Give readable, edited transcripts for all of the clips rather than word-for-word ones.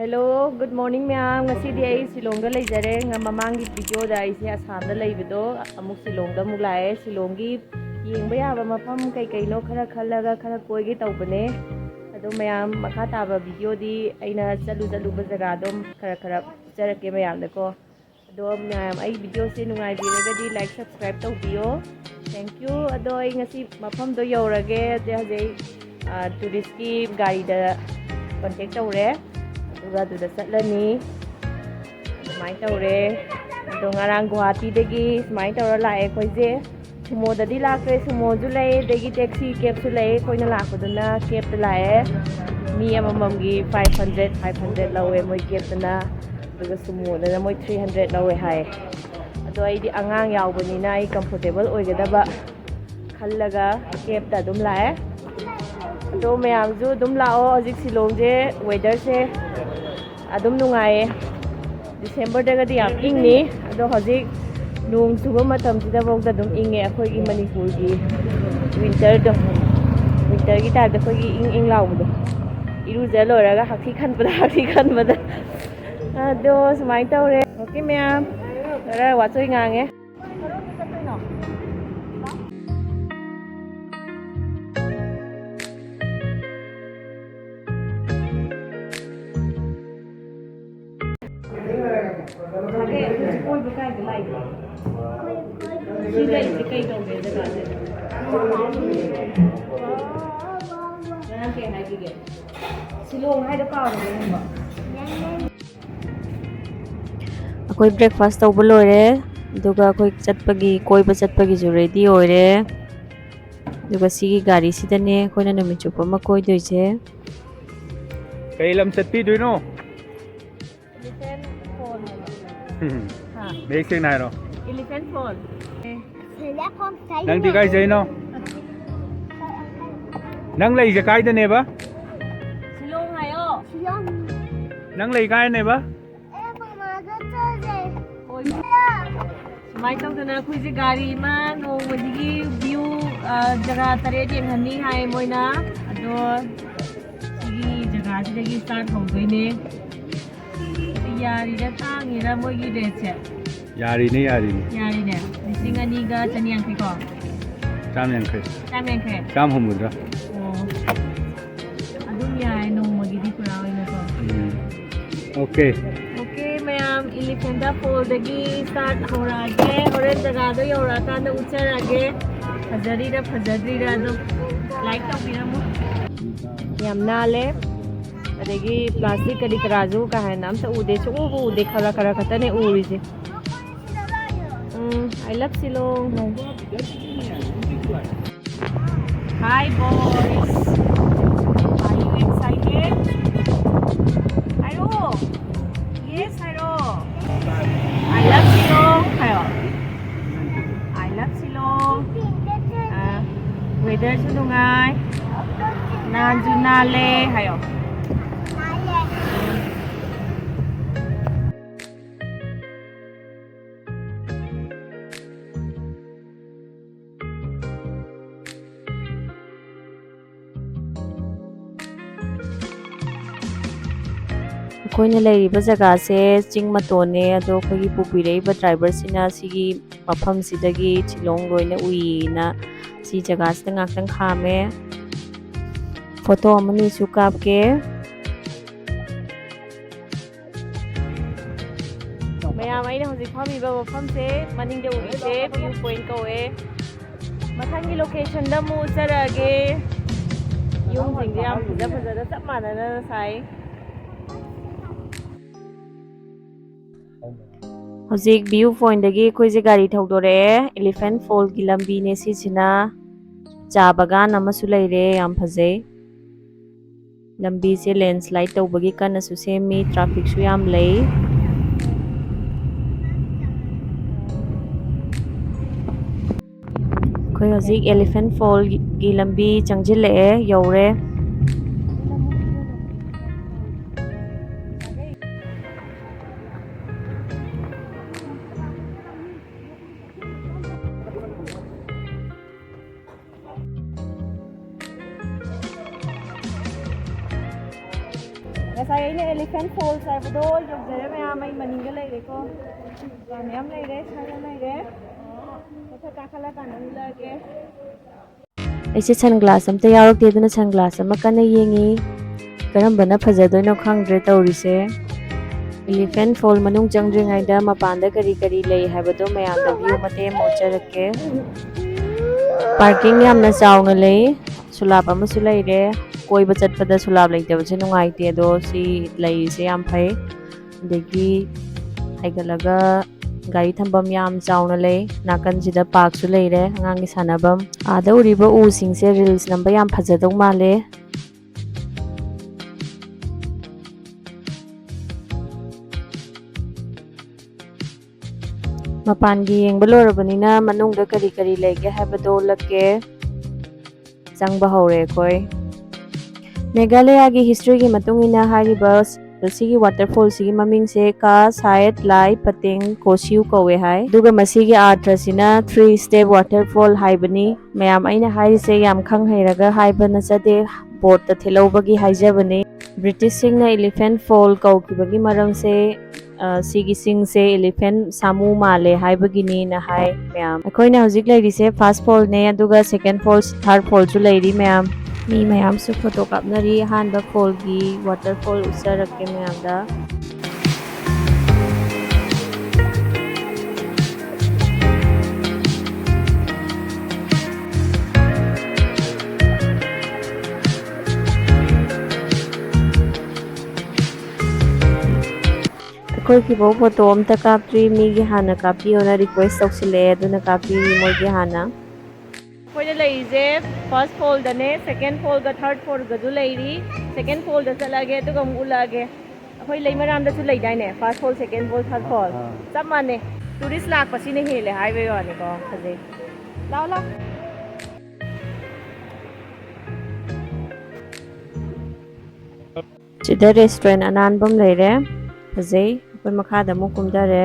Hello good morning ma'am ngasi di ai silongda leijare mamaangi video da ai se asam da leibido amuk silongda amuk lae silonggi yengba yaba mafam kai kai no khara khallaga khara koigi tawbane ado ma'am makha taba video di aina chalu ba jaga dom khara jarake ma'am da ko ado ma'am ai video se nungai birega di like subscribe tawbiyo thank you ado ai ngasi mafam do yorage de hajai tourist ki gari da contact tawre aduga chatlani smai tawre ado ngarang Guwahati dagi smai tawra lae khoije sumo dadi lakre sumo ju lay dagi taxi cab su lay koina lakuduna cab ta lae mi amamam gi 500 lawe moi cab na aduga sumo da moi 300 lawe hai ado ai di angang yawbani na ai comfortable oigadaba khallaga cab ta dum lae ado ma'am ju dum lao hojik silong je weather se adum nungaye December daga di yam ingni ado hojik nung chuba matam sida bawda dum inge akhoi gi Manipur gi winter gi ta da khoi gi ing lawdo iru ja loraga hakhi khan bada ado smai tawre okay ma'am ra wachoi ngange अखोई breakfast तब लोरे अखोई चटपगी कोइब चटपगी जो ready होरे सिगी गाड़ी सिदने अखोइना नुमित चुप अमा कोइदोइसे कई lump चटपी दुइनो Make thing này rồi. Elephant Fall. Nang di kai jai no. Nang lai je kai da ne ba? Silong hayo. Nang lai kai ne ba? Mai tau dana khui je gari ma no wajigi view jaga tare jeng hani hai moina ado sigi jaga sidagi start ho goi ne. Yari da tangi ra moi gi de che. Yari ne. Yari ne. Lising ani ga chaniang kai ko. Cham yang kai. Cham humudra. Oh. Adum yai no mo gi di pura oi na ko. Okay. Okay ma'am Elephant Fall dagi start horage horen jaga do yora ta na ucharage fajari ra do like tawbiramu yam nale adagi plastic kadi karaju ka hai nam sa ude chu ude khara khatane uri je I love Silong. Hi boys, are you excited? Hairo, yes Hairo, I love Silong. Hairo, I love Silong. Weather su nungai, nan ju nale Hairo. अखोइना लेरिबा जगह से चिंग मतोने अदो अखोगी पुबिरेबा driver सिना सिगी मफम सिदगी चिलोंग लोइना उइना सी जगह से ngaktan khame photo अमनी सु कापके ma'am आइना हजिक फमिबा मफम से मनिंग दे उइसे view point कोए मथंगी location दा मु चरागे yung sing yam फजा सब मानना साई हजिक व्यू पॉइंट दगी कोइजे गाड़ी थौदोरे एलिफेंट फॉल की लंबी ने सिना चा बागान अमसु लेरे याम फजे लंबी से लैंडस्लाइड तौबगी कनसु सेमी ट्रैफिक सु याम लई कोई हजिक एलिफेंट फॉल की लंबी चंगजिले you're Ngasai aina elephant falls haibado yogzare mayam ai maninga leire ko. Mayam leire, saya leire. Matha kakhala kana ulage. ꯑꯩꯁꯦ ꯁꯟꯒ꯭ꯂꯥꯁ ꯑꯝꯇ ꯌꯥꯎꯔꯛꯇꯦ ꯑꯗꯨꯅ ꯁꯟꯒ꯭ꯂꯥꯁ ꯑꯃ ꯀꯟꯅ ꯌꯦꯡꯉꯤ ꯀꯔꯝꯕꯅ ꯐꯖꯗꯣꯏꯅꯣ ꯈꯪꯗ꯭ꯔꯦ ꯇꯧꯔꯤꯁꯦ ꯏꯂꯤꯐꯦꯟ ꯐꯣꯜ ꯃꯅꯨꯡ ꯆꯪꯗ꯭ꯔꯤꯉꯩꯗ ꯃꯄꯥꯟꯗ ꯀꯔꯤ ꯀꯔꯤ ꯂꯩ ꯍꯥꯏꯕꯗꯣ ꯃꯌꯥꯝꯗ ꯚ꯭ꯌꯨ ꯃꯇꯦꯛ ꯑꯃ ꯎꯠꯆꯔꯛꯀꯦ ꯄꯥꯔꯀꯤꯡ ꯌꯥꯝꯅ ꯆꯥꯎꯅ ꯂꯩ ꯁꯨꯂꯥꯞ ꯑꯃꯁꯨ ꯂꯩꯔꯦ ꯀꯣꯏꯕ ꯆꯠꯄꯗ ꯁꯨꯂꯥꯞ ꯂꯩꯇꯕꯁꯦ ꯅꯨꯡꯉꯥꯏꯇꯦ ꯑꯗꯣ ꯁꯤ ꯂꯩꯔꯤꯁꯦ ꯌꯥꯝ ꯐꯩ ꯑꯗꯒꯤ ꯍꯥꯏꯒꯠꯂꯒ ꯒꯥꯔꯤ ꯊꯝꯐꯝ ꯌꯥꯝ ꯆꯥꯎꯅ ꯂꯩ ꯅꯥꯀꯟꯁꯤꯗ ꯄꯥर्कꯁꯨ ꯂꯩꯔꯦ ꯑꯉꯥꯡꯒꯤ ꯁꯥꯟꯅꯐꯝ ꯑꯥꯗ ꯎꯔꯤꯕ ꯎꯁꯤꯡꯁꯦ ꯔꯤꯜꯁ ꯅꯝꯕ ꯌꯥꯝ ꯐꯖꯗꯧ ꯃꯥꯜꯂꯦ ꯃꯄꯥꯟꯒꯤ ꯌꯦꯡꯕ ꯂꯣꯏꯔꯕꯅꯤꯅ ꯃꯅꯨꯡꯗ ꯀꯔꯤ ꯀꯔꯤ ꯂꯩꯒꯦ ꯍꯥꯏꯕꯗꯣ ꯎꯠꯂꯛꯀꯦ ꯆꯪꯕ ꯍꯧꯔꯦ ꯑꯩꯈꯣꯏ ꯃꯦꯘꯥꯂꯌꯥꯒꯤ ꯍꯤꯁꯇ꯭ꯔꯤꯒꯤ ꯃꯇꯨꯡ ꯏꯟꯅ ꯍꯥꯏꯔꯤꯕ ꯁꯤꯒꯤ ꯋꯥꯇꯔꯐꯣꯜꯁꯤꯒꯤ ꯃꯃꯤꯡꯁꯦ ꯀꯥ ꯁꯥꯏꯠ ꯂꯥꯏ ꯄꯇꯦꯡ ꯀꯣꯁꯤꯌꯨ ꯀꯧꯋꯦ ꯍꯥꯏ ꯑꯗꯨꯒ ꯃꯁꯤꯒꯤ ꯑꯥꯔꯊꯁꯤꯅ 3 step waterfall ꯍꯥꯏꯕꯅꯤ ꯃꯌꯥꯝ ꯑꯩꯅ ꯍꯥꯏꯔꯤꯁꯦ ꯌꯥꯝ ꯈꯪ ꯍꯩꯔꯒ ꯍꯥꯏꯕ ꯅꯠꯆꯗꯦ ꯕꯣꯔꯗꯇ ꯊꯦꯠꯍꯧꯕꯒꯤ ꯍꯥꯏꯖꯕꯅꯤ ꯕ꯭ꯔꯤꯇꯤꯁꯁꯤꯡꯅ ꯏꯂꯤꯐꯦꯟꯠ ꯐꯣꯜ ꯀꯧꯈꯤꯕꯒꯤ ꯃꯔꯝꯁꯦ ꯁꯤꯒꯤ ꯆꯤꯡꯁꯦ ꯏꯂꯤꯐꯦꯟꯠ ꯁꯥꯃꯨ ꯃꯥꯜꯂꯦ ꯍꯥꯏꯕꯒꯤꯅꯤꯅ ꯍꯥꯏ ꯃꯌꯥꯝ ꯑꯩꯈꯣꯏꯅ ꯍꯧꯖꯤꯛ ꯂꯩꯔꯤꯁꯦ ꯐꯥꯔꯁ ꯐꯣꯜꯅꯦ ꯑꯗꯨꯒ ꯁꯦꯀꯦꯟ ꯐꯣꯜ ꯊꯥꯔꯠ ꯐꯣꯜꯁꯨ ꯂꯩꯔꯤ ꯃꯌꯥꯝ ꯃꯤ ꯃꯌꯥꯝꯁꯨ ꯐꯣꯇꯣ ꯀꯥꯞꯅꯔꯤ ꯑꯍꯥꯟꯕ ꯐꯣꯜꯒꯤ ꯋꯥꯇꯔꯐꯣꯜ ꯎꯠꯆꯔꯛꯀꯦ ꯃꯌꯥꯝꯗ ꯑꯩꯈꯣꯏꯒꯤꯐꯥꯎ ꯐꯣꯇꯣ ꯑꯝꯇ ꯀꯥꯞꯇ꯭ꯔꯤ ꯃꯤꯒꯤ ꯍꯥꯟꯅ ꯀꯥꯞꯄꯤꯌꯣꯅ ꯔꯤꯀ꯭ꯋꯦꯁ ꯇꯧꯁꯤꯜꯂꯛꯑꯦ ꯑꯗꯨꯅ ꯀꯥꯞꯄꯤꯔꯤ ꯃꯣꯏꯒꯤ ꯍꯥꯟꯅ ꯑꯩꯈꯣꯏꯅ ꯂꯩꯔꯤꯁꯦ ꯐꯥꯔꯁꯠ ꯐꯣꯜꯗꯅꯦ ꯁꯦꯀꯦꯟ ꯐꯣꯜꯒ ꯊꯥꯔꯠ ꯐꯣꯜꯒꯁꯨ ꯂꯩꯔꯤ ꯁꯦꯀꯦꯟ ꯐꯣꯜꯗ ꯆꯠꯂꯒꯦ ꯑꯗꯨꯒ ꯑꯃꯨꯛ ꯎꯠꯂꯛꯑꯒꯦ ꯑꯩꯈꯣꯏ ꯂꯩꯃꯔꯥꯝꯗꯁꯨ ꯂꯩꯗꯥꯏꯅꯦ ꯐꯥꯔꯁꯠ ꯐꯣꯜ ꯁꯦꯀꯦꯟ ꯐꯣꯜ ꯊꯥꯔꯠ ꯐꯣꯜ ꯆꯞ ꯃꯥꯟꯅꯩ ꯇꯨꯔꯤꯁ ꯂꯥꯛꯄꯁꯤꯅ ꯍꯦꯜꯂꯦ ꯍꯥꯏꯕꯩ ꯋꯥꯅꯤꯀꯣ ꯐꯖꯩ ꯂꯥꯛꯑꯣ ꯂꯥꯛꯑꯣ ꯁꯤꯗ ꯔꯦꯁꯇꯨꯔꯦꯟ ꯑꯅꯥꯟꯕ ꯑꯃ ꯂꯩꯔꯦ ꯐꯖꯩ ꯑꯩꯈꯣꯏ ꯃꯈꯥꯗ ꯑꯃꯨꯛ ꯀꯨꯝꯊꯔꯦ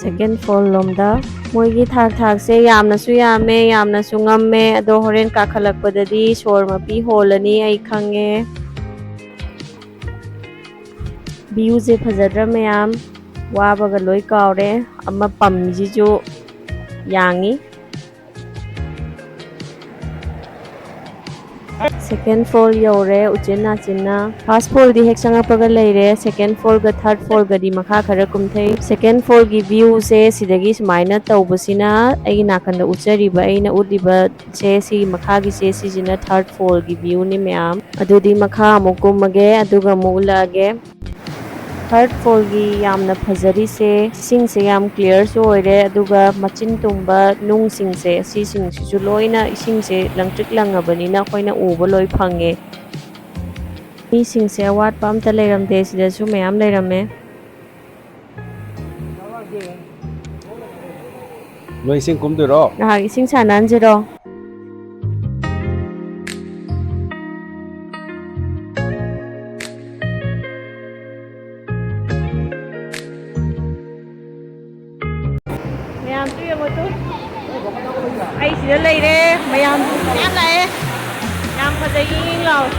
ꯁꯦꯀꯦꯟ ꯐ꯭ꯂꯣꯔ ꯂꯣꯝꯗ ꯃꯣꯏꯒꯤ ꯊꯥꯛꯁꯦ ꯌꯥꯝꯅꯁꯨ ꯌꯥꯝꯃꯦ ꯌꯥꯝꯅꯁꯨ ꯉꯝꯃꯦ ꯑꯗꯣ ꯍꯣꯔꯦꯟ ꯀꯥꯈꯠꯂꯛꯄꯗꯗꯤ ꯁꯣꯔ ꯃꯄꯤ ꯍꯣꯜꯂꯅꯤ ꯑꯩ ꯈꯪꯉꯦ ꯚ꯭ꯌꯨꯁꯦ ꯐꯖꯗ꯭ꯔ ꯃꯌꯥꯝ ꯋꯥꯕꯒ ꯂꯣꯏ ꯀꯥꯎꯔꯦ ꯑꯃ ꯄꯝꯁꯤꯁꯨ ꯌꯥꯡꯉꯤ ꯁꯦꯀꯦꯟ ꯐ꯭ꯂꯣꯔ ꯌꯧꯔꯦ ꯎꯆꯤꯟ ꯅꯥꯆꯤꯟꯅ ꯐꯥꯔꯁꯠ ꯐ꯭ꯂꯣꯔꯗꯤ ꯍꯦꯛ ꯆꯪꯉꯛꯄꯒ ꯂꯩꯔꯦ ꯁꯦꯀꯦꯟ ꯐ꯭ꯂꯣꯔꯒ ꯊꯥꯔꯠ ꯐ꯭ꯂꯣꯔꯒꯗꯤ ꯃꯈꯥ ꯈꯔ ꯀꯨꯝꯊꯩ ꯁꯦꯀꯦꯟ ꯐ꯭ꯂꯣꯔꯒꯤ ꯚ꯭ꯌꯨꯁꯦ ꯁꯤꯗꯒꯤ ꯁꯨꯃꯥꯏꯅ ꯇꯧꯕꯁꯤꯅ ꯑꯩꯒꯤ ꯅꯥꯀꯟꯗ ꯎꯠꯆꯔꯤꯕ ꯑꯩꯅ ꯎꯠꯂꯤꯕꯁꯦ ꯁꯤꯒꯤ ꯃꯈꯥꯒꯤꯁꯦ ꯁꯤꯁꯤꯅ ꯊꯥꯔꯠ ꯐ꯭ꯂꯣꯔꯒꯤ ꯚ꯭ꯌꯨꯅꯤ ꯃꯌꯥꯝ ꯑꯗꯨꯗꯤ ꯃꯈꯥ ꯑꯃꯨꯛ ꯀꯨꯝꯃꯒꯦ ꯑꯗꯨꯒ ꯑꯃꯨꯛ ꯎꯠꯂꯛꯑꯒꯦ ꯊꯥꯔꯠ ꯐ꯭ꯂꯣꯔꯒꯤ ꯌꯥꯝꯅ ꯐꯖꯔꯤꯁꯦ ꯏꯁꯤꯡꯁꯦ ꯌꯥꯝ ꯀ꯭ꯂꯤꯌꯔꯁꯨ ꯑꯣꯏꯔꯦ ꯑꯗꯨꯒ ꯃꯆꯤꯟ ꯇꯨꯝꯕ ꯅꯨꯡꯁꯤꯡꯁꯦ ꯁꯤꯁꯤꯡꯁꯤꯁꯨ ꯂꯣꯏꯅ ꯏꯁꯤꯡꯁꯦ ꯂꯪꯇ꯭ꯔꯤꯛ ꯂꯪꯉꯕꯅꯤꯅ ꯑꯩꯈꯣꯏꯅ ꯎꯕ ꯂꯣꯏ ꯐꯪꯉꯦ ꯃꯤꯁꯤꯡꯁꯦ ꯑꯋꯥꯠꯄ ꯑꯝꯇ ꯂꯩꯔꯝꯗꯦ ꯁꯤꯗꯁꯨ ꯃꯌꯥꯝ ꯂꯩꯔꯝꯃꯦ ꯅꯣꯏ ꯏꯁꯤꯡ ꯀꯨꯝꯗꯣꯏꯔꯣ ꯉꯥꯏꯍꯥꯛ ꯏꯁꯤꯡ ꯁꯥꯟꯅꯍꯟꯁꯤꯔꯣ ꯃꯌꯥꯝꯁꯨ ꯌꯦꯡꯉꯨꯇꯨ ꯑꯩ ꯁꯤꯗ ꯂꯩꯔꯦ ꯃꯌꯥꯝꯁꯨ ꯃꯌꯥꯝ ꯂꯥꯛꯑꯦ ꯌꯥꯝ ꯐꯖꯩ ꯏꯪ ꯂꯥꯎꯋꯦ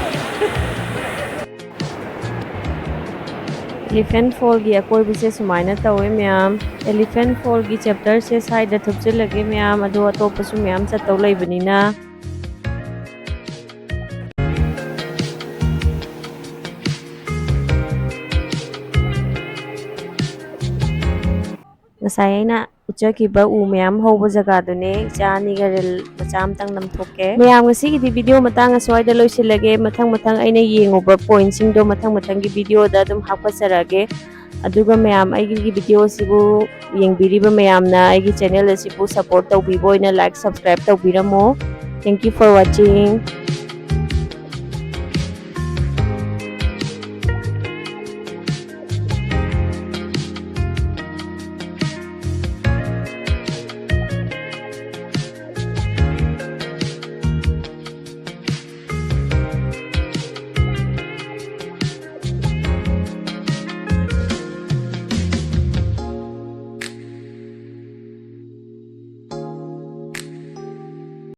ꯑꯦꯂꯤꯐꯦꯟꯠ ꯐꯣꯜꯒꯤ ꯑꯀꯣꯏꯕꯁꯦ ꯁꯨꯃꯥꯏꯅ ꯇꯧꯋꯦ ꯃꯌꯥꯝ ꯑꯦꯂꯤꯐꯦꯟꯠ ꯐꯣꯜꯒꯤ ꯆꯦꯞꯇꯔꯁꯦ ꯁ꯭ꯋꯥꯏꯗ ꯊꯨꯞꯆꯤꯜꯂꯒꯦ ꯃꯌꯥꯝ ꯑꯗꯣ ꯑꯇꯣꯞꯄꯁꯨ ꯃꯌꯥꯝ ꯆꯠꯇꯧ ꯂꯩꯕꯅꯤꯅ ꯉꯁꯥꯏ ꯑꯩꯅ ꯎꯠꯆꯈꯤꯕ ꯎ ꯃꯌꯥꯝ ꯍꯧꯕ ꯖꯒꯥꯗꯨꯅꯦ ꯏꯆꯥ ꯑꯅꯤꯒ ꯔꯤꯜ ꯃꯆꯥ ꯑꯃꯇꯪ ꯅꯝꯊꯣꯛꯀꯦ ꯃꯌꯥꯝ ꯉꯁꯤꯒꯤꯗꯤ ꯚꯤꯗꯤꯑꯣ ꯃꯇꯥꯡ ꯑꯁ꯭ꯋꯥꯏꯗ ꯂꯣꯏꯁꯤꯜꯂꯒꯦ ꯃꯊꯪ ꯑꯩꯅ ꯌꯦꯡꯉꯨꯕ ꯄꯣꯏꯟꯠꯁꯤꯡꯗꯣ ꯃꯊꯪꯒꯤ ꯚꯤꯗꯤꯑꯣꯗ ꯑꯗꯨꯝ ꯍꯥꯞꯀꯠꯆꯔꯛꯑꯒꯦ ꯑꯗꯨꯒ ꯃꯌꯥꯝ ꯑꯩꯒꯤ ꯚꯤꯗꯤꯑꯣꯁꯤꯕꯨ ꯌꯦꯡꯕꯤꯔꯤꯕ ꯃꯌꯥꯝꯅ ꯑꯩꯒꯤ ꯆꯦꯅꯦꯜ ꯑꯁꯤꯕꯨ ꯁꯞꯄꯣꯔꯠ ꯇꯧꯕꯤꯕ ꯑꯣꯏꯅ ꯂꯥꯏꯛ ꯁꯕꯁꯀ꯭ꯔꯥꯏꯕ ꯇꯧꯕꯤꯔꯝꯃꯣ ꯊꯦꯡꯛ ꯌꯨ ꯐꯣꯔ ꯋꯥꯆꯤꯡ